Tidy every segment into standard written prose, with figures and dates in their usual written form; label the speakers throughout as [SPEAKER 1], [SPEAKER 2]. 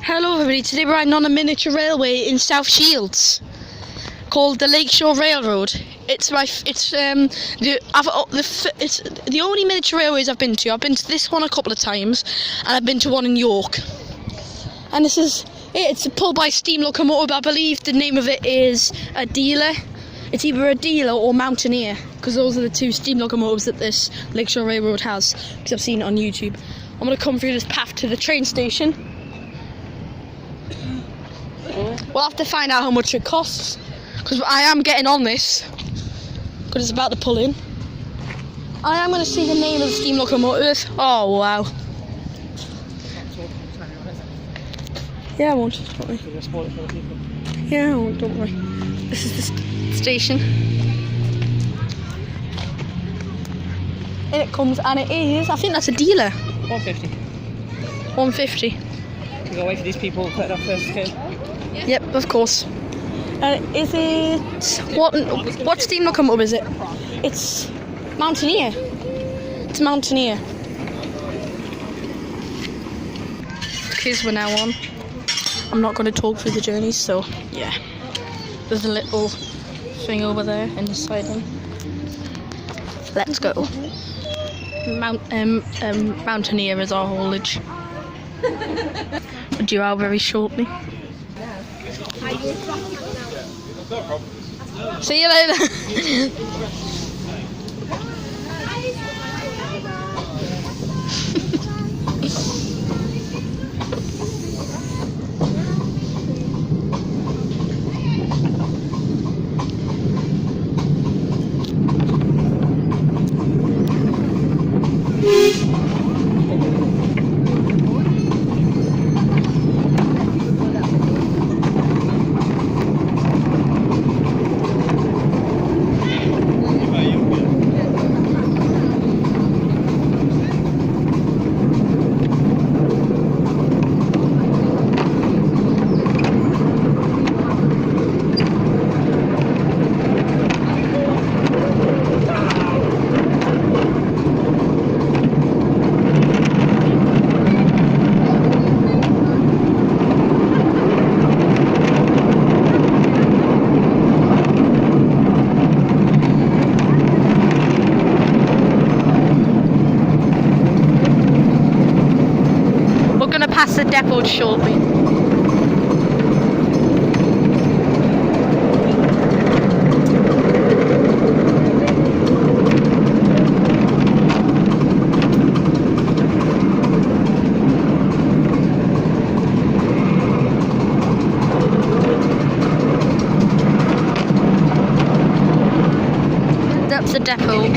[SPEAKER 1] Hello everybody, today we're riding on a miniature railway in South Shields called the Lakeshore Railroad. It's the only miniature railways I've been to. I've been to this one a couple of times and I've been to one in York. And this is it. It's pulled by steam locomotive. I believe the name of it is a dealer. It's either a dealer or mountaineer, because those are the two steam locomotives that this Lakeshore Railroad has, because I've seen it on YouTube. I'm going to come through this path to the train station. We'll have to find out how much it costs, because I am getting on this, because it's about to pull in. I am going to see the name of the steam locomotive. Oh wow. Yeah, I won't. Don't worry. Yeah, I won't. Don't worry. This is the station. In it comes, and it is. I think that's a dealer.
[SPEAKER 2] 150.
[SPEAKER 1] 150.
[SPEAKER 2] We gotta wait for these people to put it up first, okay?
[SPEAKER 1] Yep, of course. Is it what steam locomotive is it? It's Mountaineer. It's Mountaineer. Because we're now on. I'm not going to talk through the journeys, so yeah. There's a little thing over there in the siding. Let's go. Mountaineer is our haulage. Due out very shortly. See you later. Past the depot shortly. That's the depot.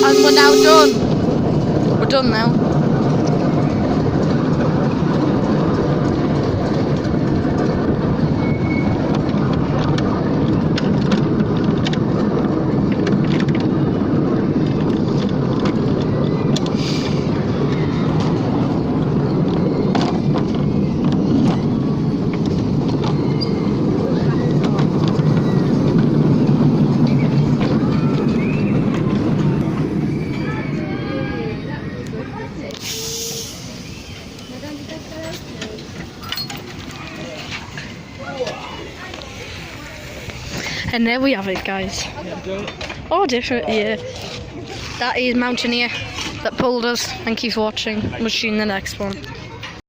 [SPEAKER 1] And we're now done. We're done now. And there we have it, guys.
[SPEAKER 2] Yeah, enjoy it.
[SPEAKER 1] Oh, different, yeah. That is Mountaineer that pulled us. Thank you for watching. We'll see you in the next one.